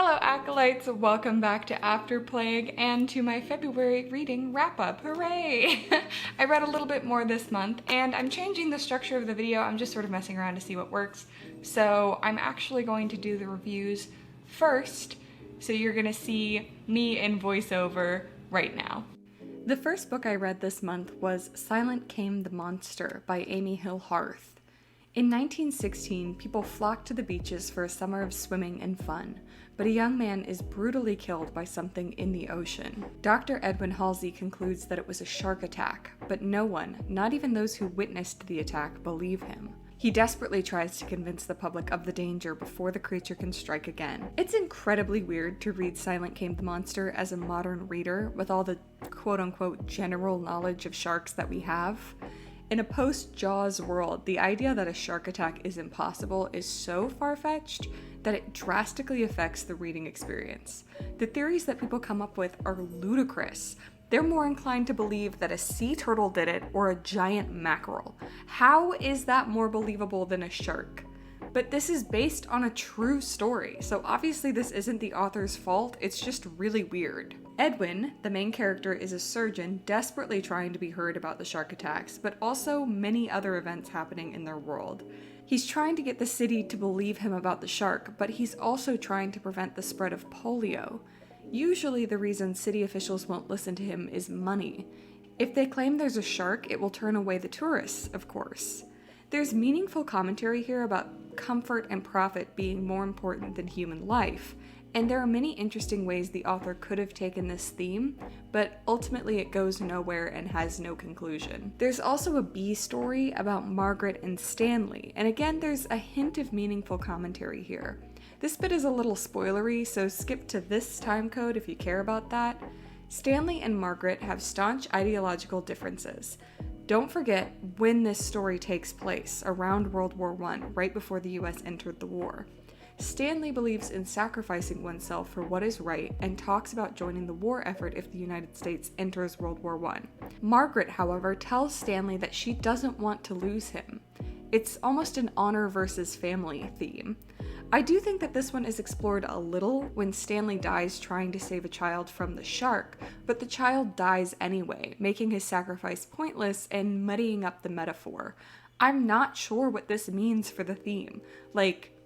Hello Acolytes, welcome back to After Plague and to my February reading wrap-up, hooray! I read a little bit more this month and I'm changing the structure of the video. I'm just sort of messing around to see what works. So I'm actually going to do the reviews first, so you're gonna see me in voiceover right now. The first book I read this month was Silent Came the Monster by Amy Hill Hearth. In 1916, people flocked to the beaches for a summer of swimming and fun, but a young man is brutally killed by something in the ocean. Dr. Edwin Halsey concludes that it was a shark attack, but no one, not even those who witnessed the attack, believe him. He desperately tries to convince the public of the danger before the creature can strike again. It's incredibly weird to read Silent Came the Monster as a modern reader with all the quote-unquote general knowledge of sharks that we have. In a post-Jaws world, the idea that a shark attack is impossible is so far-fetched that it drastically affects the reading experience. The theories that people come up with are ludicrous. They're more inclined to believe that a sea turtle did it or a giant mackerel. How is that more believable than a shark? But this is based on a true story, so obviously this isn't the author's fault, it's just really weird. Edwin, the main character, is a surgeon desperately trying to be heard about the shark attacks, but also many other events happening in their world. He's trying to get the city to believe him about the shark, but he's also trying to prevent the spread of polio. Usually the reason city officials won't listen to him is money. If they claim there's a shark, it will turn away the tourists, of course. There's meaningful commentary here about comfort and profit being more important than human life, and there are many interesting ways the author could have taken this theme, but ultimately it goes nowhere and has no conclusion. There's also a B story about Margaret and Stanley, and again there's a hint of meaningful commentary here. This bit is a little spoilery, so skip to this time code if you care about that. Stanley and Margaret have staunch ideological differences. Don't forget when this story takes place, around World War I, right before the US entered the war. Stanley believes in sacrificing oneself for what is right and talks about joining the war effort if the United States enters World War I. Margaret, however, tells Stanley that she doesn't want to lose him. It's almost an honor versus family theme. I do think that this one is explored a little when Stanley dies trying to save a child from the shark, but the child dies anyway, making his sacrifice pointless and muddying up the metaphor. I'm not sure what this means for the theme. Like,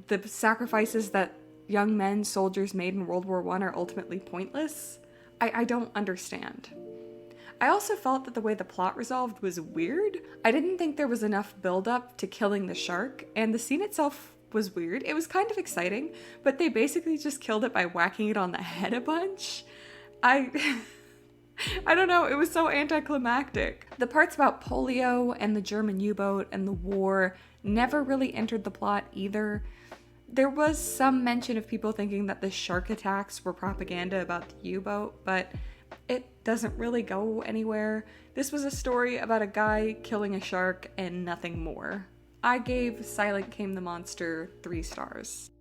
the sacrifices that young men, soldiers made in World War I are ultimately pointless? I don't understand. I also felt that the way the plot resolved was weird. I didn't think there was enough build-up to killing the shark, and the scene itself was weird. It was kind of exciting, but they basically just killed it by whacking it on the head a bunch. I don't know, it was so anticlimactic. The parts about polio and the German U-boat and the war never really entered the plot either. There was some mention of people thinking that the shark attacks were propaganda about the U-boat, but it doesn't really go anywhere. This was a story about a guy killing a shark and nothing more. I gave Silent Came the Monster 3 stars.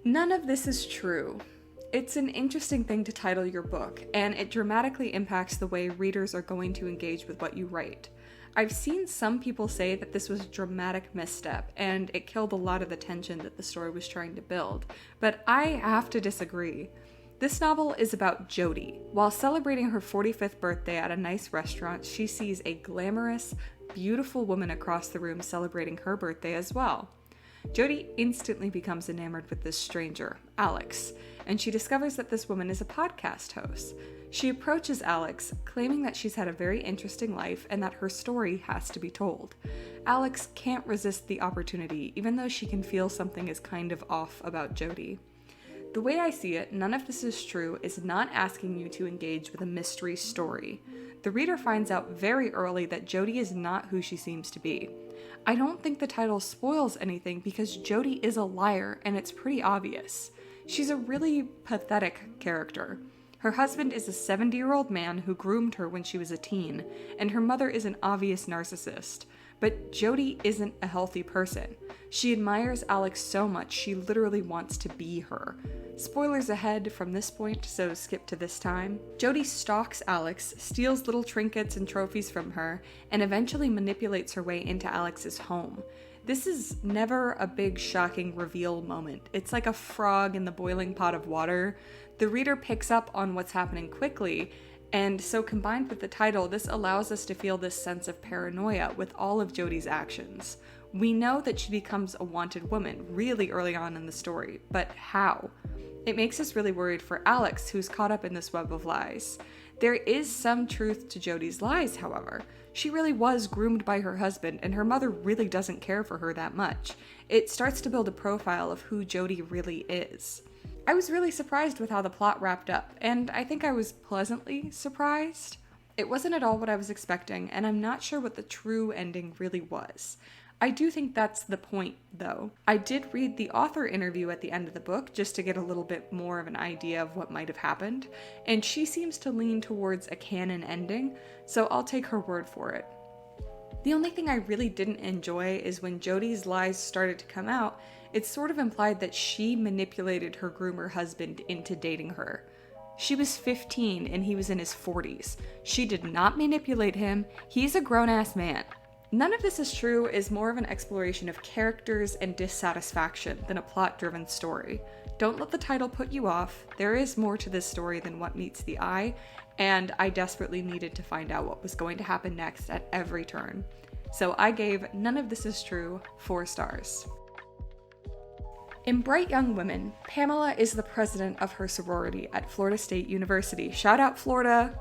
None of this is true. It's an interesting thing to title your book, and it dramatically impacts the way readers are going to engage with what you write. I've seen some people say that this was a dramatic misstep, and it killed a lot of the tension that the story was trying to build, but I have to disagree. This novel is about Jody. While celebrating her 45th birthday at a nice restaurant, she sees a glamorous, beautiful woman across the room celebrating her birthday as well. Jody instantly becomes enamored with this stranger, Alex, and she discovers that this woman is a podcast host. She approaches Alex, claiming that she's had a very interesting life and that her story has to be told. Alex can't resist the opportunity, even though she can feel something is kind of off about Jody. The way I see it, None of This Is True is not asking you to engage with a mystery story. The reader finds out very early that Jody is not who she seems to be. I don't think the title spoils anything because Jody is a liar and it's pretty obvious. She's a really pathetic character. Her husband is a 70-year-old man who groomed her when she was a teen, and her mother is an obvious narcissist. But Jody isn't a healthy person. She admires Alex so much she literally wants to be her. Spoilers ahead from this point, so skip to this time. Jody stalks Alex, steals little trinkets and trophies from her, and eventually manipulates her way into Alex's home. This is never a big shocking reveal moment. It's like a frog in the boiling pot of water. The reader picks up on what's happening quickly, and so combined with the title, this allows us to feel this sense of paranoia with all of Jodi's actions. We know that she becomes a wanted woman really early on in the story, but how? It makes us really worried for Alex, who's caught up in this web of lies. There is some truth to Jodi's lies, however. She really was groomed by her husband, and her mother really doesn't care for her that much. It starts to build a profile of who Jodi really is. I was really surprised with how the plot wrapped up, and I think I was pleasantly surprised. It wasn't at all what I was expecting, and I'm not sure what the true ending really was. I do think that's the point, though. I did read the author interview at the end of the book just to get a little bit more of an idea of what might have happened, and she seems to lean towards a canon ending, so I'll take her word for it. The only thing I really didn't enjoy is when Jodi's lies started to come out, it's sort of implied that she manipulated her groomer husband into dating her. She was 15 and he was in his 40s. She did not manipulate him. He's a grown-ass man. None of this is true is more of an exploration of characters and dissatisfaction than a plot-driven story. Don't let the title put you off. There is more to this story than what meets the eye, and I desperately needed to find out what was going to happen next at every turn. So I gave None of This Is True 4 stars. In Bright Young Women, Pamela is the president of her sorority at Florida State University. Shout out Florida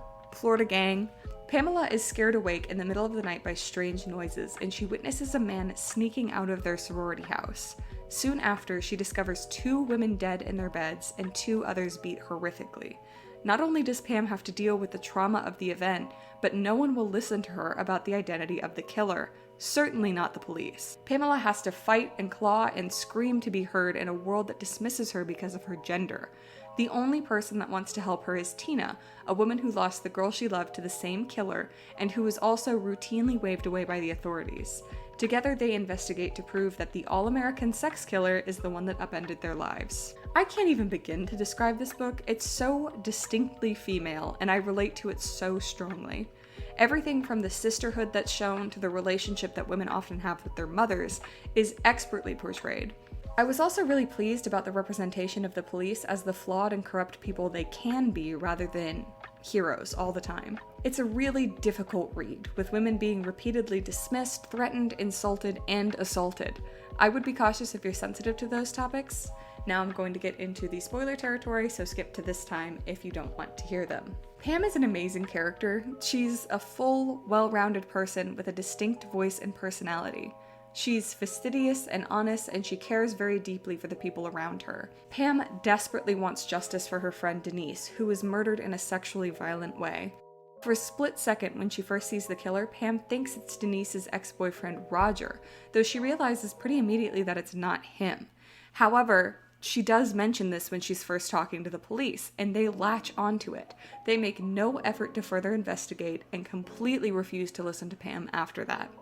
gang. Pamela is scared awake in the middle of the night by strange noises, and she witnesses a man sneaking out of their sorority house. Soon after, she discovers 2 women dead in their beds and 2 others beat horrifically. Not only does Pam have to deal with the trauma of the event, but no one will listen to her about the identity of the killer, certainly not the police. Pamela has to fight and claw and scream to be heard in a world that dismisses her because of her gender. The only person that wants to help her is Tina, a woman who lost the girl she loved to the same killer and who is also routinely waved away by the authorities. Together they investigate to prove that the all-American sex killer is the one that upended their lives. I can't even begin to describe this book. It's so distinctly female, and I relate to it so strongly. Everything from the sisterhood that's shown to the relationship that women often have with their mothers is expertly portrayed. I was also really pleased about the representation of the police as the flawed and corrupt people they can be rather than heroes all the time. It's a really difficult read, with women being repeatedly dismissed, threatened, insulted, and assaulted. I would be cautious if you're sensitive to those topics. Now I'm going to get into the spoiler territory, so skip to this time if you don't want to hear them. Pam is an amazing character. She's a full, well-rounded person with a distinct voice and personality. She's fastidious and honest, and she cares very deeply for the people around her. Pam desperately wants justice for her friend Denise, who was murdered in a sexually violent way. For a split second when she first sees the killer, Pam thinks it's Denise's ex-boyfriend Roger, though she realizes pretty immediately that it's not him. However, she does mention this when she's first talking to the police, and they latch onto it. They make no effort to further investigate and completely refuse to listen to Pam after that.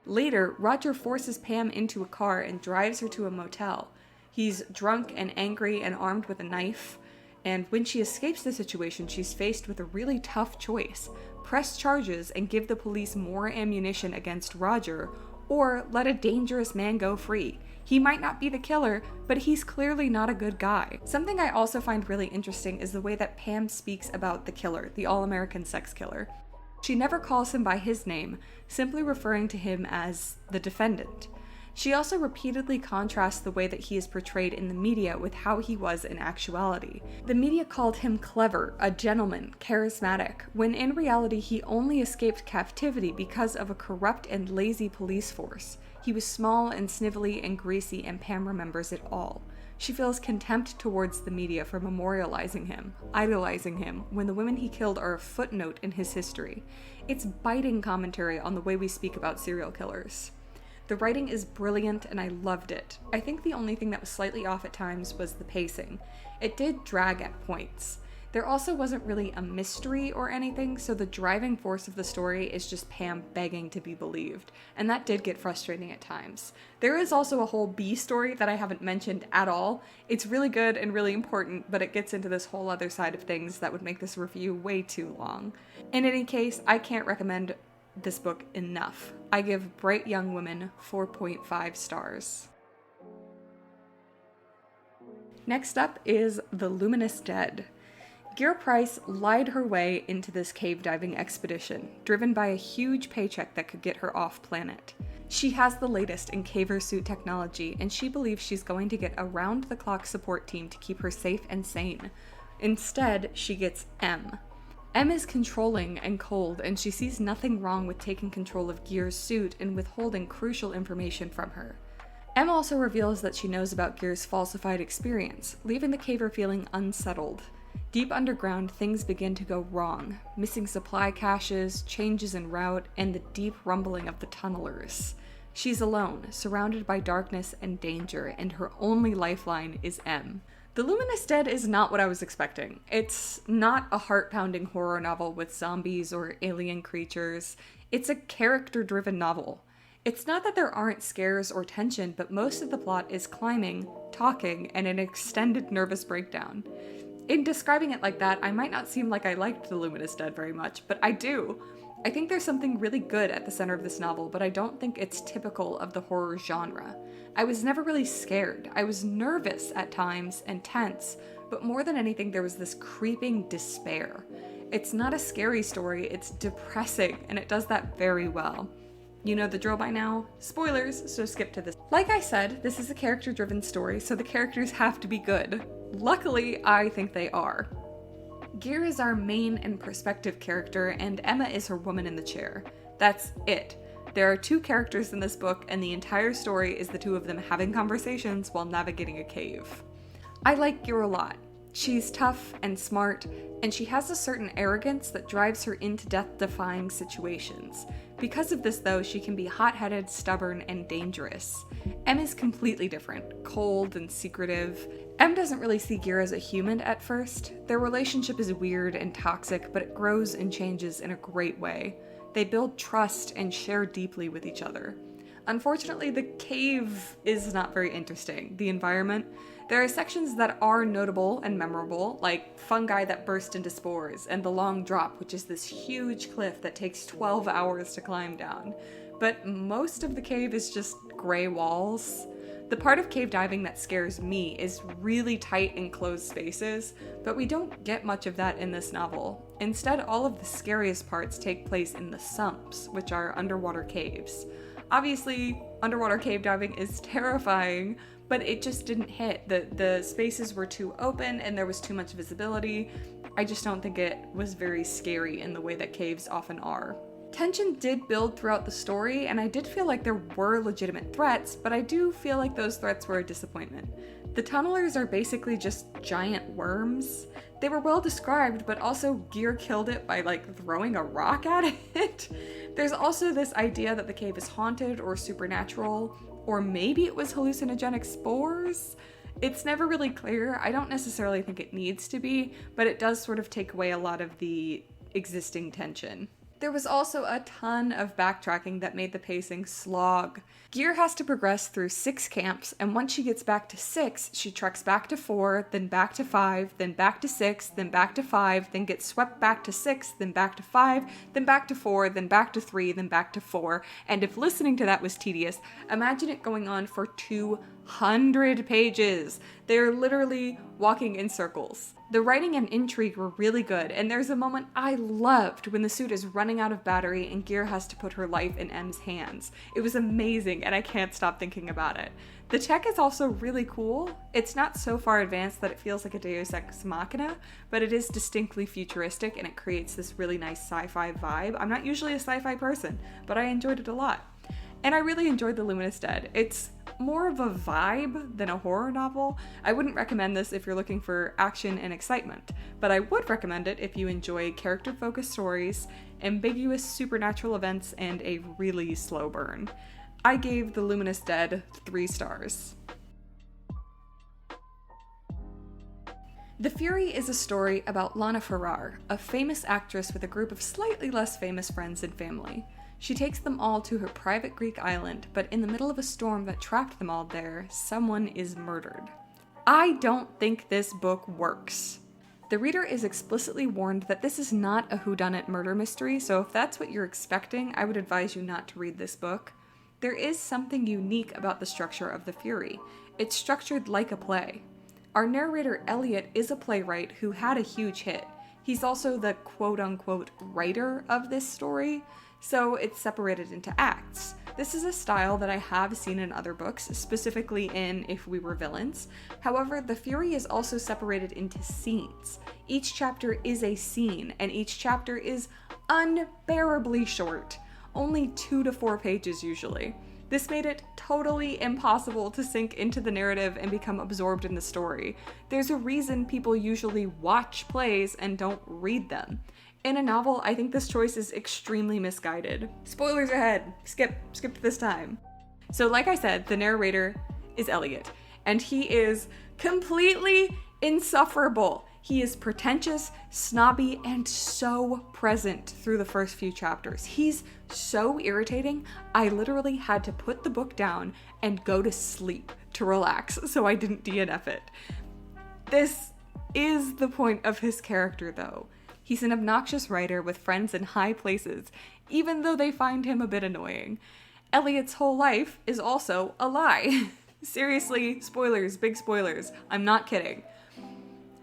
Later, Roger forces Pam into a car and drives her to a motel. He's drunk and angry and armed with a knife, and when she escapes the situation, she's faced with a really tough choice: press charges and give the police more ammunition against Roger, or let a dangerous man go free. He might not be the killer, but he's clearly not a good guy. Something I also find really interesting is the way that Pam speaks about the killer, the all-American sex killer. She never calls him by his name, simply referring to him as the defendant. She also repeatedly contrasts the way that he is portrayed in the media with how he was in actuality. The media called him clever, a gentleman, charismatic, when in reality he only escaped captivity because of a corrupt and lazy police force. He was small and snivelly and greasy, and Pam remembers it all. She feels contempt towards the media for memorializing him, idolizing him, when the women he killed are a footnote in his history. It's biting commentary on the way we speak about serial killers. The writing is brilliant and I loved it. I think the only thing that was slightly off at times was the pacing. It did drag at points. There also wasn't really a mystery or anything, so the driving force of the story is just Pam begging to be believed, and that did get frustrating at times. There is also a whole B story that I haven't mentioned at all. It's really good and really important, but it gets into this whole other side of things that would make this review way too long. In any case, I can't recommend this book enough. I give Bright Young Women 4.5 stars. Next up is The Luminous Dead. Gira Price lied her way into this cave diving expedition, driven by a huge paycheck that could get her off planet. She has the latest in caver suit technology, and she believes she's going to get a round-the-clock support team to keep her safe and sane. Instead, she gets M. M is controlling and cold, and she sees nothing wrong with taking control of Gira's suit and withholding crucial information from her. M also reveals that she knows about Gira's falsified experience, leaving the caver feeling unsettled. Deep underground, things begin to go wrong. Missing supply caches, changes in route, and the deep rumbling of the tunnelers. She's alone, surrounded by darkness and danger, and her only lifeline is M. The Luminous Dead is not what I was expecting. It's not a heart-pounding horror novel with zombies or alien creatures. It's a character-driven novel. It's not that there aren't scares or tension, but most of the plot is climbing, talking, and an extended nervous breakdown. In describing it like that, I might not seem like I liked The Luminous Dead very much, but I do. I think there's something really good at the center of this novel, but I don't think it's typical of the horror genre. I was never really scared. I was nervous at times and tense, but more than anything, there was this creeping despair. It's not a scary story, it's depressing, and it does that very well. You know the drill by now. Spoilers, so skip to this. Like I said, this is a character-driven story, so the characters have to be good. Luckily, I think they are. Gira is our main and perspective character, and Emma is her woman in the chair. That's it. There are two characters in this book, and the entire story is the two of them having conversations while navigating a cave. I like Gira a lot. She's tough and smart, and she has a certain arrogance that drives her into death-defying situations. Because of this, though, she can be hot-headed, stubborn, and dangerous. M is completely different, cold and secretive. M doesn't really see Gira as a human at first. Their relationship is weird and toxic, but it grows and changes in a great way. They build trust and share deeply with each other. Unfortunately, the cave is not very interesting. The environment. There are sections that are notable and memorable, like fungi that burst into spores, and the long drop, which is this huge cliff that takes 12 hours to climb down. But most of the cave is just gray walls. The part of cave diving that scares me is really tight enclosed spaces, but we don't get much of that in this novel. Instead, all of the scariest parts take place in the sumps, which are underwater caves. Obviously, underwater cave diving is terrifying, but it just didn't hit. The spaces were too open and there was too much visibility. I just don't think it was very scary in the way that caves often are. Tension did build throughout the story, and I did feel like there were legitimate threats, but I do feel like those threats were a disappointment. The tunnelers are basically just giant worms. They were well described, but also Gira killed it by throwing a rock at it. There's also this idea that the cave is haunted or supernatural, or maybe it was hallucinogenic spores. It's never really clear. I don't necessarily think it needs to be, but it does sort of take away a lot of the existing tension. There was also a ton of backtracking that made the pacing slog. Gira has to progress through 6 camps, and once she gets back to 6, she treks back to 4, then back to 5, then back to 6, then back to 5, then gets swept back to 6, then back to 5, then back to 4, then back to 3, then back to 4. And if listening to that was tedious, imagine it going on for 200 pages. They're literally walking in circles. The writing and intrigue were really good, and there's a moment I loved when the suit is running out of battery and Gira has to put her life in M's hands. It was amazing, and I can't stop thinking about it. The tech is also really cool. It's not so far advanced that it feels like a Deus Ex Machina, but it is distinctly futuristic, and it creates this really nice sci-fi vibe. I'm not usually a sci-fi person, but I enjoyed it a lot. And I really enjoyed The Luminous Dead. It's more of a vibe than a horror novel. I wouldn't recommend this if you're looking for action and excitement, but I would recommend it if you enjoy character-focused stories, ambiguous supernatural events, and a really slow burn. I gave The Luminous Dead 3 stars. The Fury is a story about Lana Farrar, a famous actress with a group of slightly less famous friends and family. She takes them all to her private Greek island, but in the middle of a storm that trapped them all there, someone is murdered. I don't think this book works. The reader is explicitly warned that this is not a whodunit murder mystery, so if that's what you're expecting, I would advise you not to read this book. There is something unique about the structure of The Fury. It's structured like a play. Our narrator Elliot is a playwright who had a huge hit. He's also the quote-unquote writer of this story, so it's separated into acts. This is a style that I have seen in other books, specifically in If We Were Villains. However, The Fury is also separated into scenes. Each chapter is a scene, and each chapter is unbearably short. Only 2 to 4 pages usually. This made it totally impossible to sink into the narrative and become absorbed in the story. There's a reason people usually watch plays and don't read them. In a novel, I think this choice is extremely misguided. Spoilers ahead. Skip to this time. So like I said, the narrator is Elliot, and he is completely insufferable. He is pretentious, snobby, and so present through the first few chapters. He's so irritating, I literally had to put the book down and go to sleep to relax so I didn't DNF it. This is the point of his character though. He's an obnoxious writer with friends in high places, even though they find him a bit annoying. Elliot's whole life is also a lie. Seriously, spoilers, big spoilers. I'm not kidding.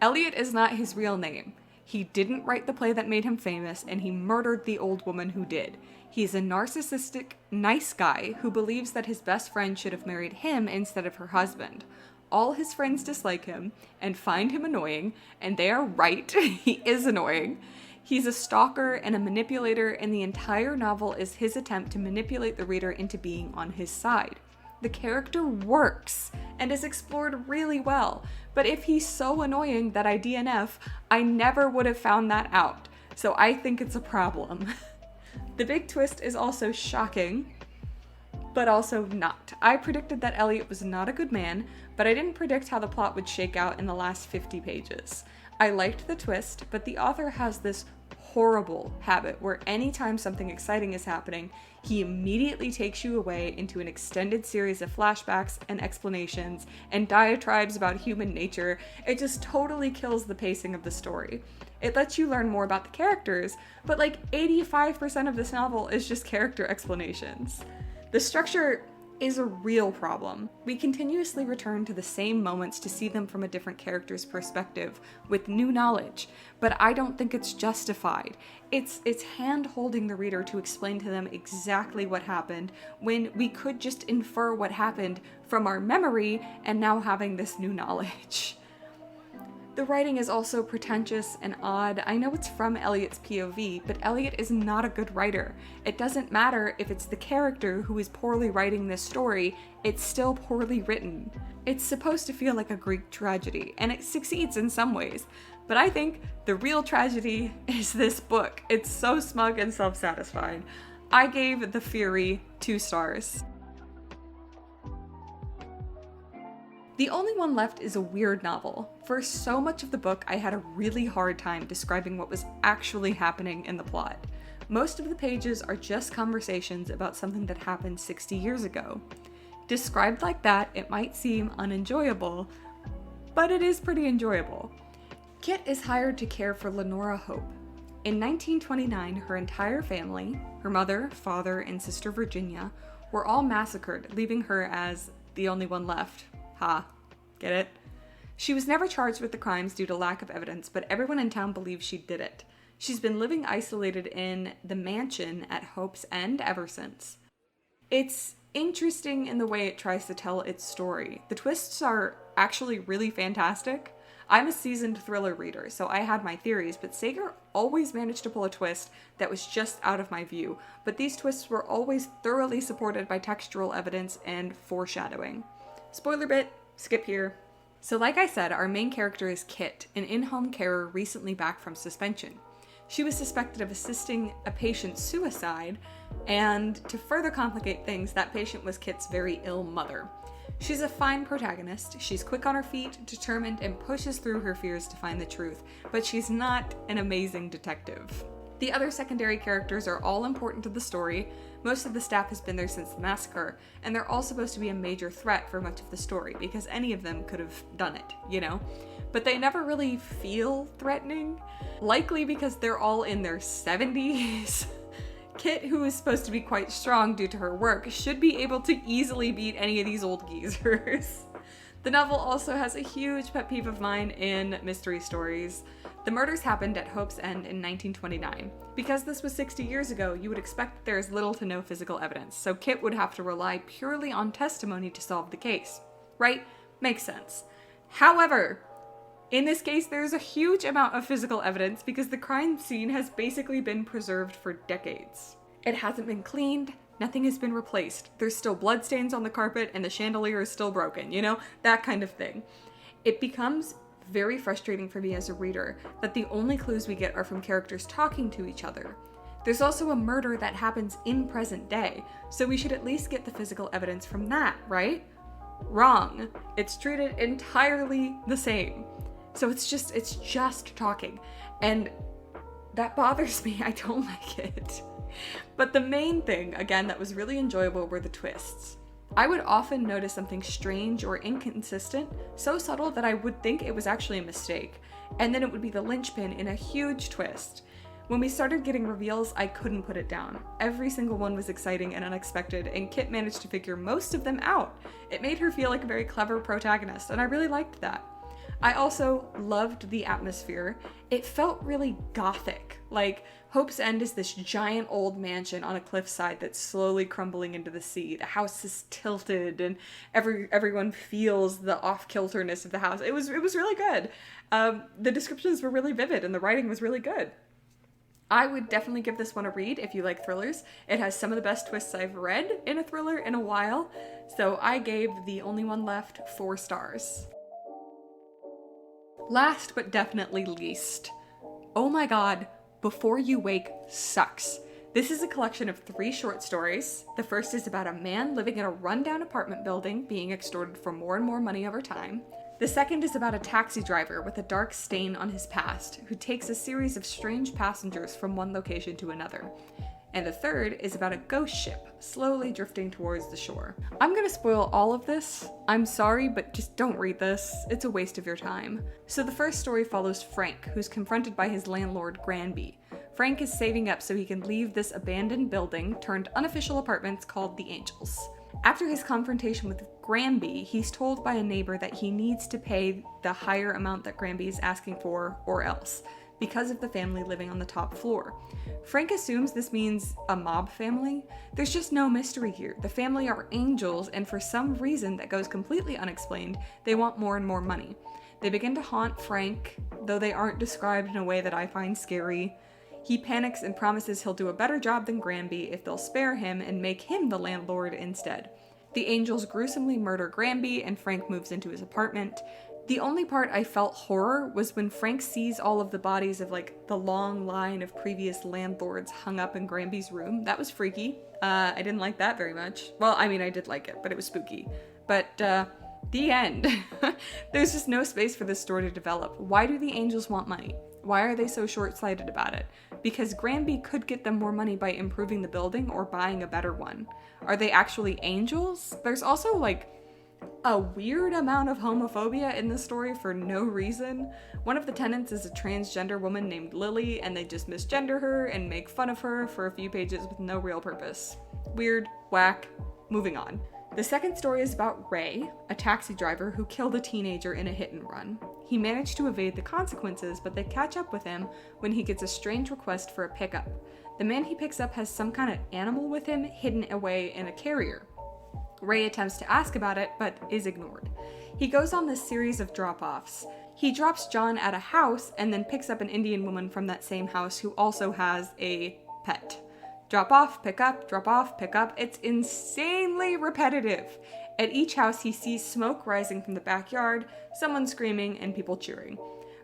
Elliot is not his real name. He didn't write the play that made him famous, and he murdered the old woman who did. He's a narcissistic, nice guy who believes that his best friend should have married him instead of her husband. All his friends dislike him and find him annoying, and they are right, he is annoying. He's a stalker and a manipulator, and the entire novel is his attempt to manipulate the reader into being on his side. The character works and is explored really well, but if he's so annoying that I DNF, I never would have found that out, so I think it's a problem. The big twist is also shocking, but also not. I predicted that Elliot was not a good man, but I didn't predict how the plot would shake out in the last 50 pages. I liked the twist, but the author has this horrible habit where anytime something exciting is happening, he immediately takes you away into an extended series of flashbacks and explanations and diatribes about human nature. It just totally kills the pacing of the story. It lets you learn more about the characters, but like 85% of this novel is just character explanations. The structure is a real problem. We continuously return to the same moments to see them from a different character's perspective with new knowledge, but I don't think it's justified. It's hand-holding the reader to explain to them exactly what happened when we could just infer what happened from our memory and now having this new knowledge. The writing is also pretentious and odd. I know it's from Elliot's POV, but Elliot is not a good writer. It doesn't matter if it's the character who is poorly writing this story, it's still poorly written. It's supposed to feel like a Greek tragedy, and it succeeds in some ways, but I think the real tragedy is this book. It's so smug and self-satisfied. I gave The Fury 2 stars. The only one left is a weird novel. For so much of the book, I had a really hard time describing what was actually happening in the plot. Most of the pages are just conversations about something that happened 60 years ago. Described like that, it might seem unenjoyable, but it is pretty enjoyable. Kit is hired to care for Lenora Hope. In 1929, her entire family, her mother, father, and sister Virginia, were all massacred, leaving her as the only one left. Ha, get it? She was never charged with the crimes due to lack of evidence, but everyone in town believes she did it. She's been living isolated in the mansion at Hope's End ever since. It's interesting in the way it tries to tell its story. The twists are actually really fantastic. I'm a seasoned thriller reader, so I had my theories, but Sager always managed to pull a twist that was just out of my view, but these twists were always thoroughly supported by textual evidence and foreshadowing. Spoiler bit, skip here. So like I said, our main character is Kit, an in-home carer recently back from suspension. She was suspected of assisting a patient's suicide, and to further complicate things, that patient was Kit's very ill mother. She's a fine protagonist, she's quick on her feet, determined, and pushes through her fears to find the truth, but she's not an amazing detective. The other secondary characters are all important to the story, Most of the staff has been there since the massacre, and they're all supposed to be a major threat for much of the story, because any of them could have done it, you know? But they never really feel threatening, likely because they're all in their 70s. Kit, who is supposed to be quite strong due to her work, should be able to easily beat any of these old geezers. The novel also has a huge pet peeve of mine in mystery stories. The murders happened at Hope's End in 1929. Because this was 60 years ago, you would expect that there is little to no physical evidence, so Kit would have to rely purely on testimony to solve the case. Right? Makes sense. However, in this case, there's a huge amount of physical evidence because the crime scene has basically been preserved for decades. It hasn't been cleaned, nothing has been replaced. There's still bloodstains on the carpet and the chandelier is still broken, you know? That kind of thing. It becomes very frustrating for me as a reader that the only clues we get are from characters talking to each other. There's also a murder that happens in present day, so we should at least get the physical evidence from that, right? Wrong. It's treated entirely the same. So it's just talking, and that bothers me. I don't like it. But the main thing, again, that was really enjoyable were the twists. I would often notice something strange or inconsistent, so subtle that I would think it was actually a mistake, and then it would be the linchpin in a huge twist. When we started getting reveals, I couldn't put it down. Every single one was exciting and unexpected, and Kit managed to figure most of them out. It made her feel like a very clever protagonist, and I really liked that. I also loved the atmosphere. It felt really gothic. Like, Hope's End is this giant old mansion on a cliffside that's slowly crumbling into the sea. The house is tilted and everyone feels the off-kilterness of the house. It was really good. The descriptions were really vivid and the writing was really good. I would definitely give this one a read if you like thrillers. It has some of the best twists I've read in a thriller in a while, so I gave The Only One Left 4 stars. Last but definitely least, oh my god, Before You Wake sucks. This is a collection of 3 short stories. The first is about a man living in a rundown apartment building being extorted for more and more money over time. The second is about a taxi driver with a dark stain on his past who takes a series of strange passengers from one location to another. And the third is about a ghost ship slowly drifting towards the shore. I'm gonna spoil all of this. I'm sorry, but just don't read this. It's a waste of your time. So the first story follows Frank, who's confronted by his landlord, Granby. Frank is saving up so he can leave this abandoned building turned unofficial apartments called the Angels. After his confrontation with Granby, he's told by a neighbor that he needs to pay the higher amount that Granby is asking for, or else, because of the family living on the top floor. Frank assumes this means a mob family. There's just no mystery here. The family are angels, and for some reason that goes completely unexplained, they want more and more money. They begin to haunt Frank, though they aren't described in a way that I find scary. He panics and promises he'll do a better job than Granby if they'll spare him and make him the landlord instead. The angels gruesomely murder Granby, and Frank moves into his apartment. The only part I felt horror was when Frank sees all of the bodies of, like, the long line of previous landlords hung up in Granby's room. That was freaky. I didn't like that very much. Well, I mean, I did like it, but it was spooky. But, the end. There's just no space for this story to develop. Why do the angels want money? Why are they so short-sighted about it? Because Granby could get them more money by improving the building or buying a better one. Are they actually angels? There's also, like, a weird amount of homophobia in this story for no reason. One of the tenants is a transgender woman named Lily, and they just misgender her and make fun of her for a few pages with no real purpose. Weird, whack, moving on. The second story is about Ray, a taxi driver who killed a teenager in a hit and run. He managed to evade the consequences, but they catch up with him when he gets a strange request for a pickup. The man he picks up has some kind of animal with him hidden away in a carrier. Ray attempts to ask about it, but is ignored. He goes on this series of drop-offs. He drops John at a house and then picks up an Indian woman from that same house who also has a pet. Drop off, pick up, drop off, pick up. It's insanely repetitive. At each house, he sees smoke rising from the backyard, someone screaming, and people cheering.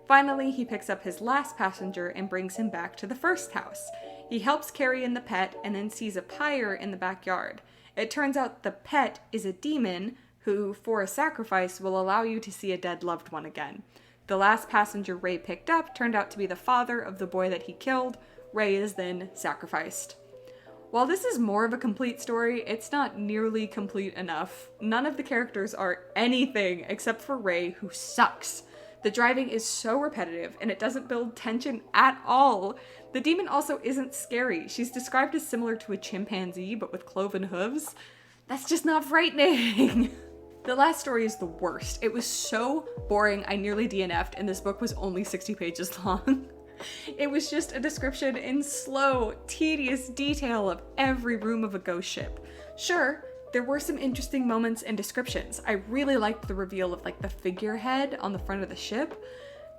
Finally, he picks up his last passenger and brings him back to the first house. He helps carry in the pet and then sees a pyre in the backyard. It turns out the pet is a demon who, for a sacrifice, will allow you to see a dead loved one again. The last passenger Ray picked up turned out to be the father of the boy that he killed. Ray is then sacrificed. While this is more of a complete story, it's not nearly complete enough. None of the characters are anything except for Ray, who sucks. The driving is so repetitive, and it doesn't build tension at all. The demon also isn't scary. She's described as similar to a chimpanzee, but with cloven hooves. That's just not frightening. The last story is the worst. It was so boring, I nearly DNF'd, and this book was only 60 pages long. It was just a description in slow, tedious detail of every room of a ghost ship. Sure, there were some interesting moments and descriptions. I really liked the reveal of like the figurehead on the front of the ship,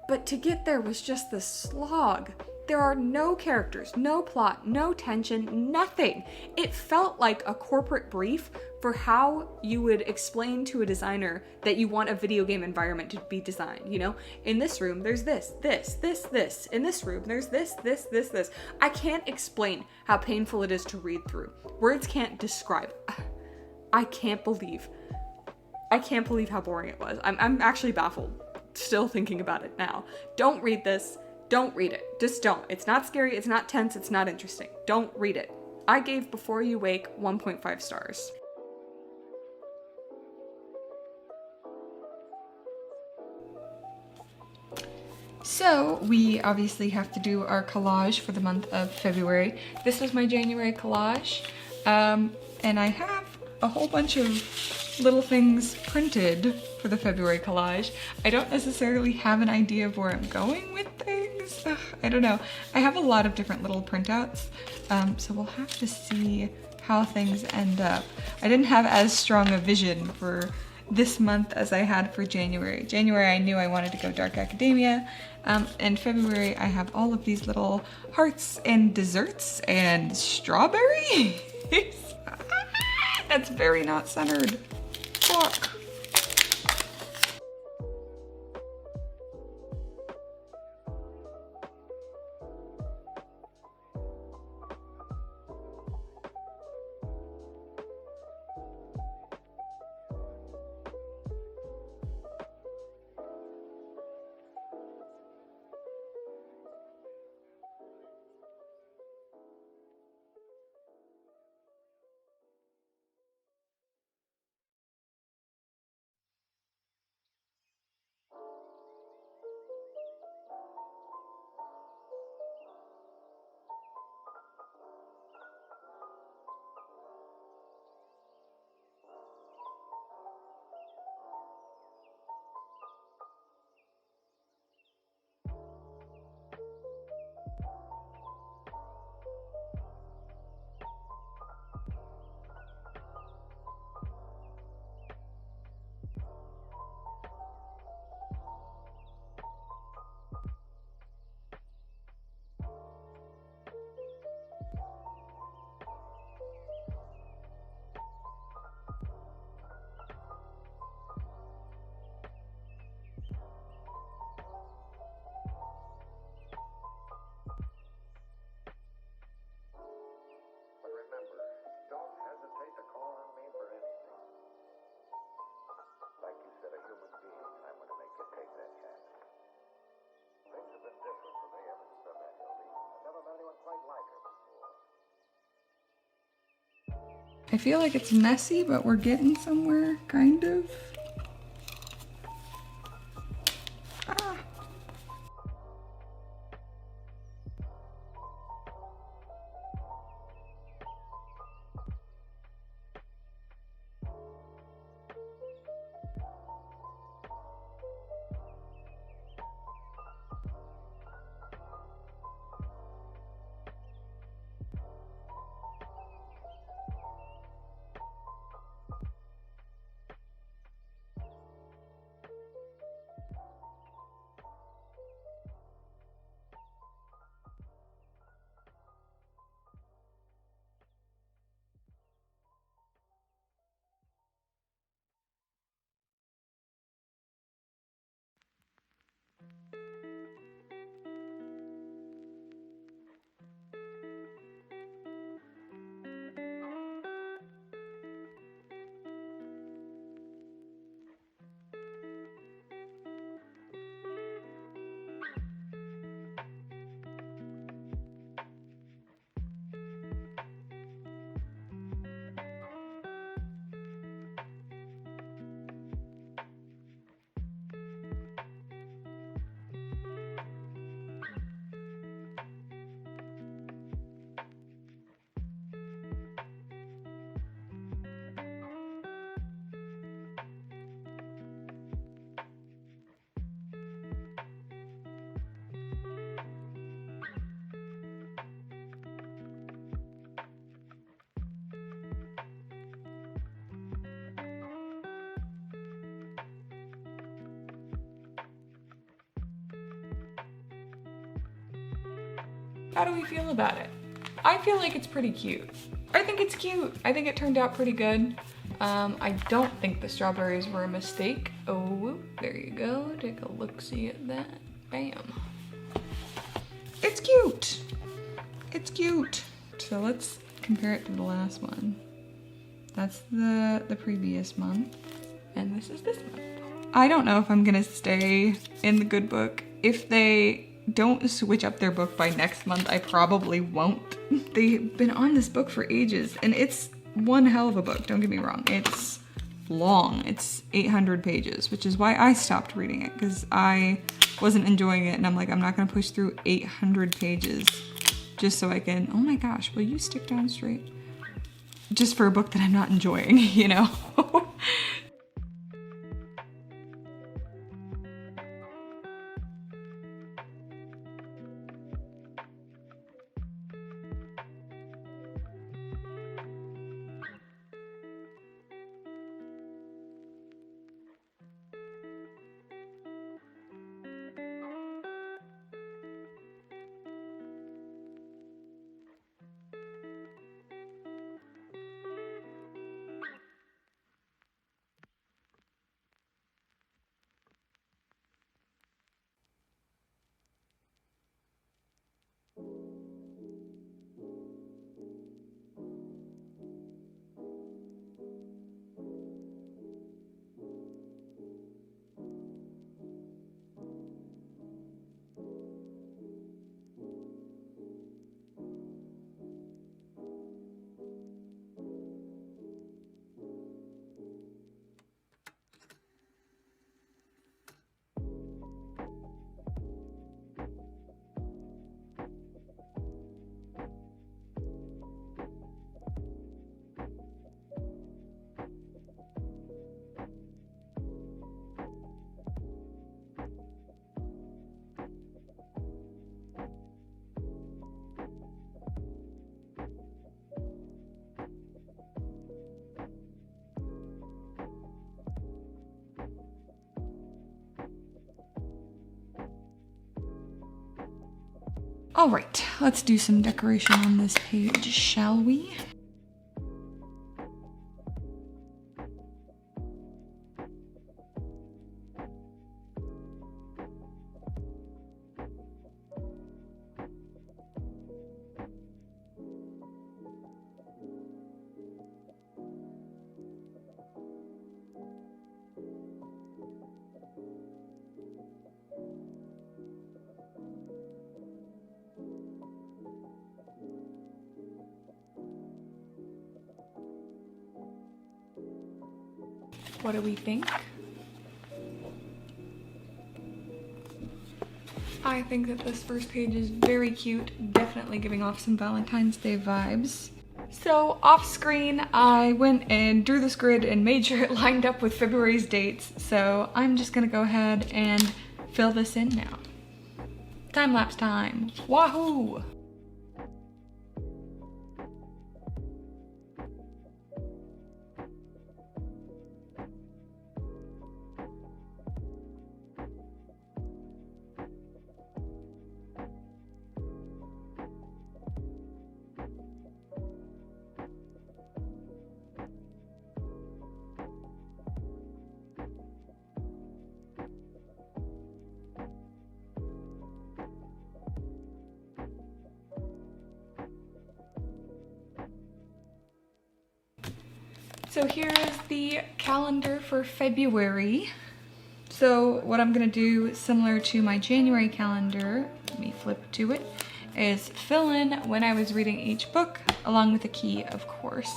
but to get there was just this slog. There are no characters, no plot, no tension, nothing. It felt like a corporate brief for how you would explain to a designer that you want a video game environment to be designed, you know? In this room, there's this, this, this, this. In this room, there's this, this, this, this. I can't explain how painful it is to read through. Words can't describe. I can't believe how boring it was. I'm actually baffled, still thinking about it now. Don't read this. Don't read it. Just don't. It's not scary, it's not tense, it's not interesting. Don't read it. I gave Before You Wake 1.5 stars. So we obviously have to do our collage for the month of February. This was my January collage, and I have a whole bunch of little things printed for the February collage. I don't necessarily have an idea of where I'm going with things. I don't know. I have a lot of different little printouts, so we'll have to see how things end up. I didn't have as strong a vision for this month as I had for January. January I knew I wanted to go dark academia, and February I have all of these little hearts and desserts and strawberries. That's very not centered. Fuck. I feel like it's messy, but we're getting somewhere, kind of. Ah. How do we feel about it? I feel like it's pretty cute. I think it's cute. I think it turned out pretty good. I don't think the strawberries were a mistake. Oh, there you go. Take a look-see at that. Bam. It's cute. It's cute. So let's compare it to the last one. That's the previous month, and this is this month. I don't know if I'm gonna stay in the good book. If they don't switch up their book by next month, I probably won't. They've been on this book for ages, and it's one hell of a book, don't get me wrong. It's long, it's 800 pages, which is why I stopped reading it, because I wasn't enjoying it, and I'm like, I'm not gonna push through 800 pages just so I can, oh my gosh, will you stick down straight? Just for a book that I'm not enjoying, you know? All right, let's do some decoration on this page, shall we? What do we think? I think that this first page is very cute, definitely giving off some Valentine's Day vibes. So off screen, I went and drew this grid and made sure it lined up with February's dates. So I'm just gonna go ahead and fill this in now. Time-lapse time, wahoo! So here is the calendar for February. So what I'm gonna do, similar to my January calendar, let me flip to it, is fill in when I was reading each book, along with a key, of course.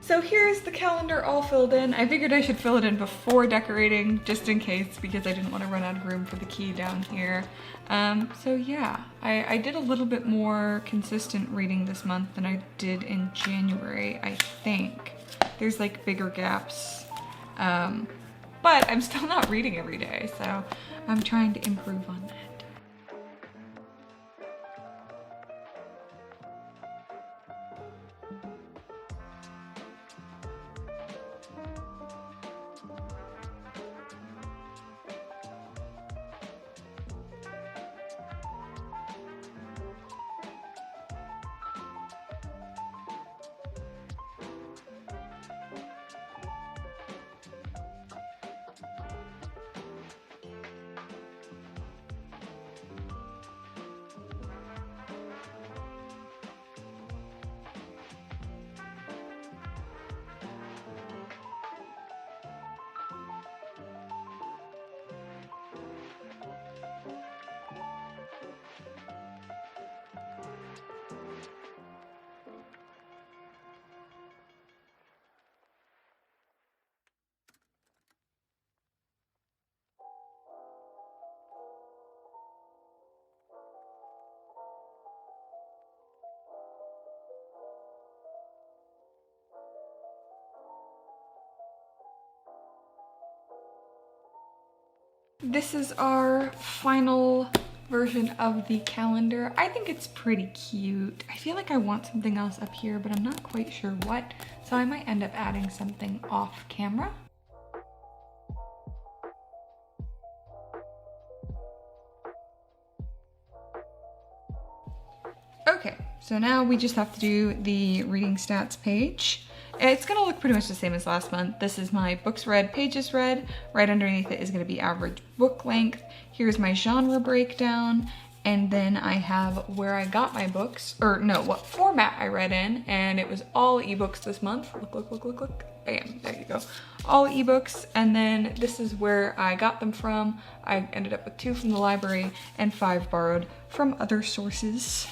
So here's the calendar all filled in. I figured I should fill it in before decorating, just in case, because I didn't want to run out of room for the key down here. So yeah, I did a little bit more consistent reading this month than I did in January, I think. There's like bigger gaps, but I'm still not reading every day, so I'm trying to improve on that. This is our final version of the calendar. I think it's pretty cute. I feel like I want something else up here, but I'm not quite sure what, so I might end up adding something off camera. Okay, so now we just have to do the reading stats page. It's gonna look pretty much the same as last month. This is my books read, pages read. Right underneath it is gonna be average book length. Here's my genre breakdown. And then I have where I got my books, or no, what format I read in. And it was all ebooks this month. Look, look, look, look, look. Bam, there you go. All ebooks. And then this is where I got them from. I ended up with 2 from the library and 5 borrowed from other sources.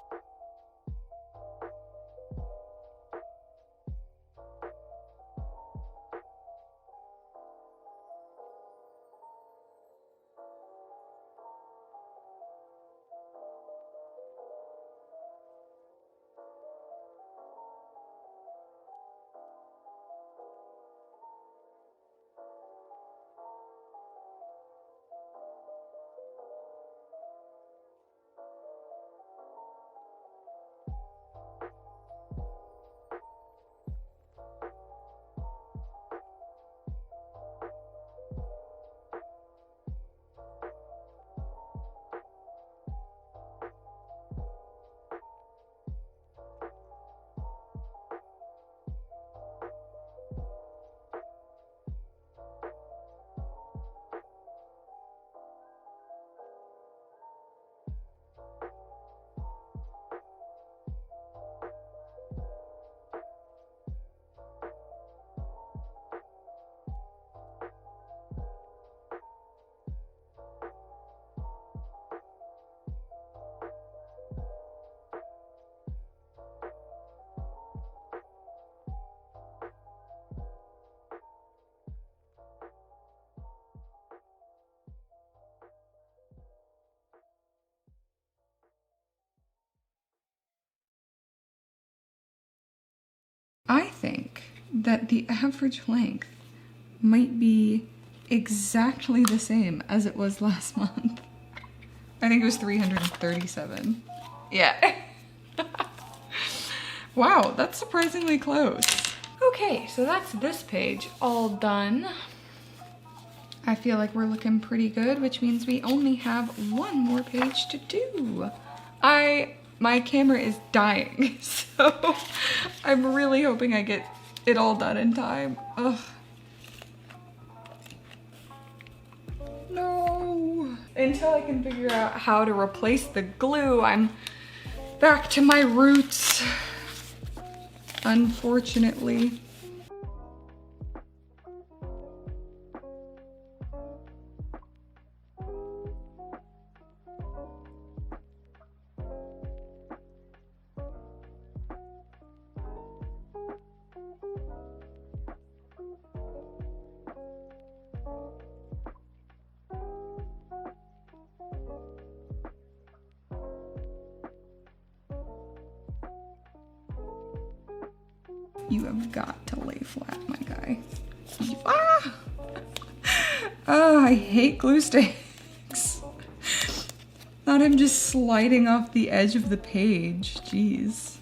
I think that the average length might be exactly the same as it was last month. I think it was 337. Yeah. Wow, that's surprisingly close. Okay, so that's this page all done. I feel like we're looking pretty good, which means we only have one more page to do. My camera is dying, so I'm really hoping I get it all done in time. Ugh. No. Until I can figure out how to replace the glue, I'm back to my roots, unfortunately. You have got to lay flat, my guy. Ah! Oh, I hate glue sticks. Not him just sliding off the edge of the page. Jeez.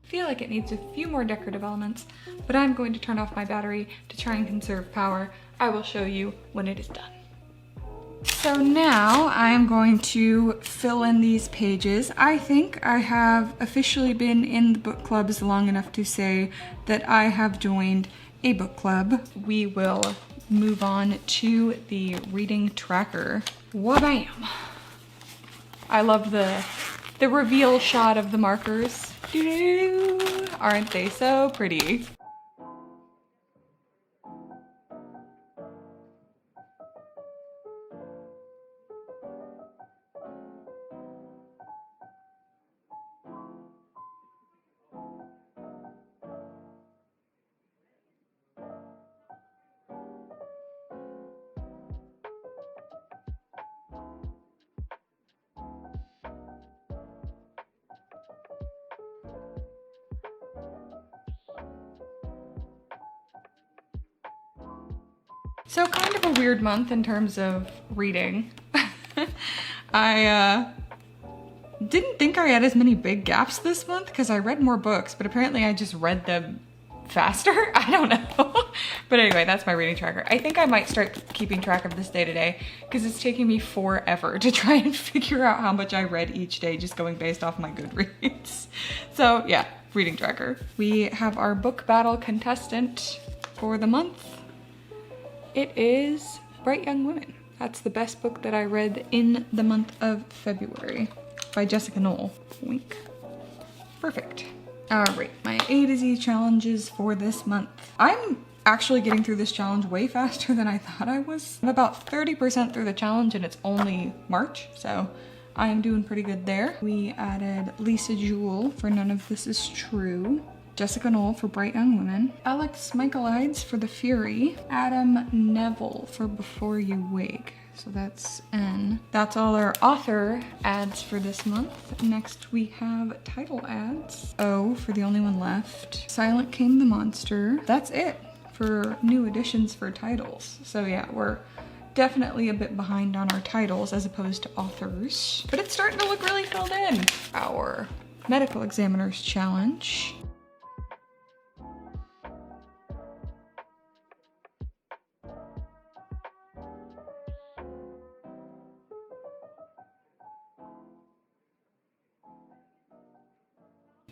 I feel like it needs a few more decorative elements, but I'm going to turn off my battery to try and conserve power. I will show you when it is done. So now I am going to fill in these pages. I think I have officially been in the book clubs long enough to say that I have joined a book club. We will move on to the reading tracker. Wha-bam! I love the reveal shot of the markers. Aren't they so pretty? So kind of a weird month in terms of reading. I didn't think I had as many big gaps this month because I read more books, but apparently I just read them faster. I don't know. But anyway, that's my reading tracker. I think I might start keeping track of this day to day because it's taking me forever to try and figure out how much I read each day just going based off my Goodreads. So yeah, reading tracker. We have our book battle contestant for the month. It is Bright Young Women. That's the best book that I read in the month of February by Jessica Knoll. Wink. Perfect. All right, my A to Z challenges for this month. I'm actually getting through this challenge way faster than I thought I was. I'm about 30% through the challenge and it's only March, so I am doing pretty good there. We added Lisa Jewell for None of This Is True. Jessica Knoll for Bright Young Women, Alex Michaelides for The Fury, Adam Neville for Before You Wake. So that's N. That's all our author ads for this month. Next we have title ads. O for The Only One Left. Silent King the Monster. That's it for new additions for titles. So yeah, we're definitely a bit behind on our titles as opposed to authors. But it's starting to look really filled in. Our Medical Examiners Challenge.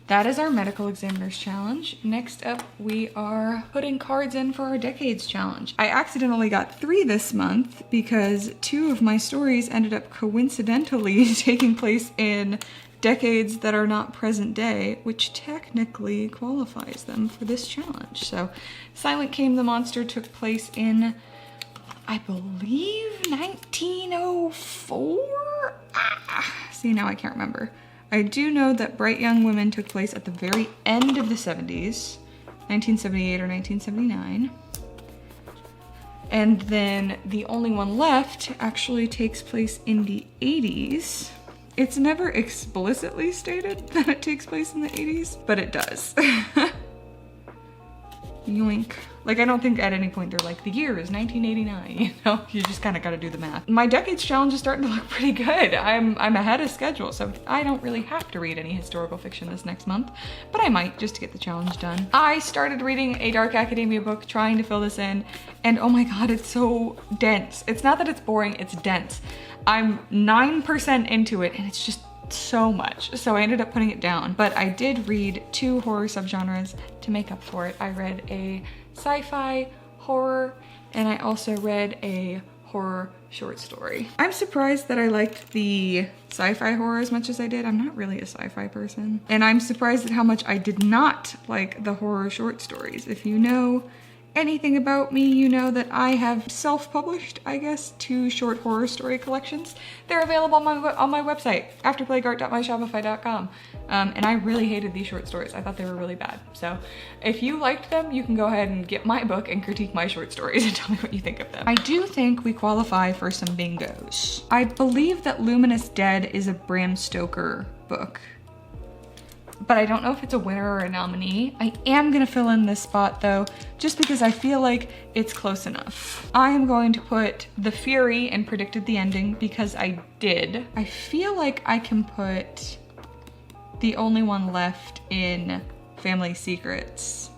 That is our Medical Examiners Challenge. Next up, we are putting cards in for our Decades Challenge. I accidentally got 3 this month because 2 of my stories ended up coincidentally taking place in decades that are not present day, which technically qualifies them for this challenge. So Silent King the Monster took place in, I believe, 1904? See, now I can't remember. I do know that Bright Young Women took place at the very end of the 70s, 1978 or 1979. And then The Only One Left actually takes place in the 80s. It's never explicitly stated that it takes place in the 80s, but it does. Yoink. Like, I don't think at any point they're like, the year is 1989, you know? You just kind of got to do the math. My Decades Challenge is starting to look pretty good. I'm ahead of schedule, so I don't really have to read any historical fiction this next month, but I might just to get the challenge done. I started reading a dark academia book, trying to fill this in, and oh my god, it's so dense. It's not that it's boring, it's dense. I'm 9% into it, and it's just so much, so I ended up putting it down. But I did read 2 horror subgenres to make up for it. I read a sci-fi horror, and I also read a horror short story. I'm surprised that I liked the sci-fi horror as much as I did. I'm not really a sci-fi person. And I'm surprised at how much I did not like the horror short stories. If you know anything about me, you know that I have self-published, I guess, 2 short horror story collections. They're available on my website, afterplagueart.myshopify.com. And I really hated these short stories. I thought they were really bad. So if you liked them, you can go ahead and get my book and critique my short stories and tell me what you think of them. I do think we qualify for some bingos. I believe that Luminous Dead is a Bram Stoker book, but I don't know if it's a winner or a nominee. I am gonna fill in this spot though, just because I feel like it's close enough. I am going to put The Fury and Predicted the Ending because I did. I feel like I can put The Only One Left in Family Secrets.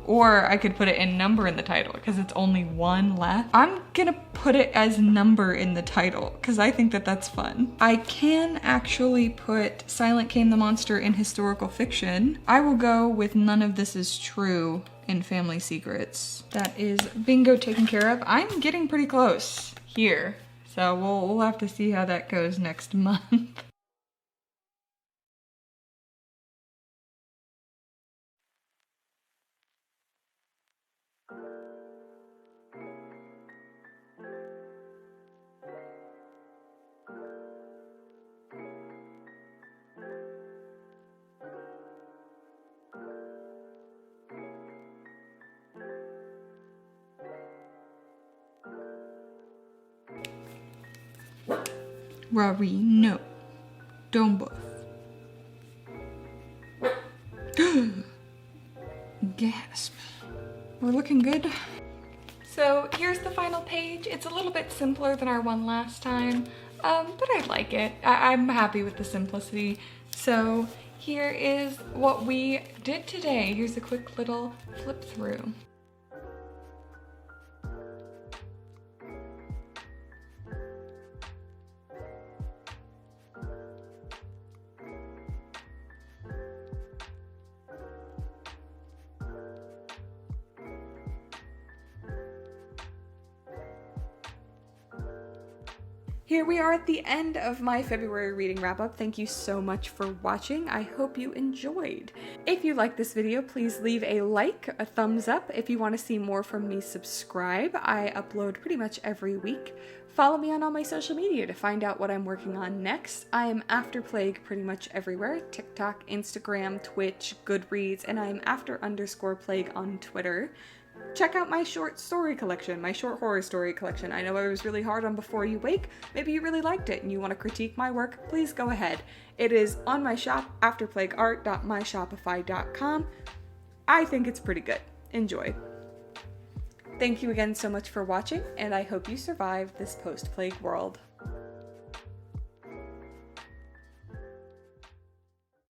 Or I could put it in number in the title because it's only 1 left. I'm gonna put it as number in the title because I think that that's fun. I can actually put Silent Came the Monster in historical fiction. I will go with None of This Is True in Family Secrets. That is bingo taken care of. I'm getting pretty close here. So we'll have to see how that goes next month. Rory, no. Don't buff. Gasp. We're looking good. So here's the final page. It's a little bit simpler than our one last time, but I like it. I'm happy with the simplicity. So here is what we did today. Here's a quick little flip through. Here we are at the end of my February reading wrap-up. Thank you so much for watching. I hope you enjoyed. If you like this video, please leave a like, a thumbs up. If you want to see more from me, subscribe. I upload pretty much every week. Follow me on all my social media to find out what I'm working on next. I am After Plague pretty much everywhere. TikTok, Instagram, Twitch, Goodreads, and I am after_plague on Twitter. Check out my short story collection, my short horror story collection. I know I was really hard on Before You Wake. Maybe you really liked it and you want to critique my work, please go ahead. It is on my shop, afterplagueart.myshopify.com. I think it's pretty good. Enjoy. Thank you again so much for watching, and I hope you survive this post-plague world.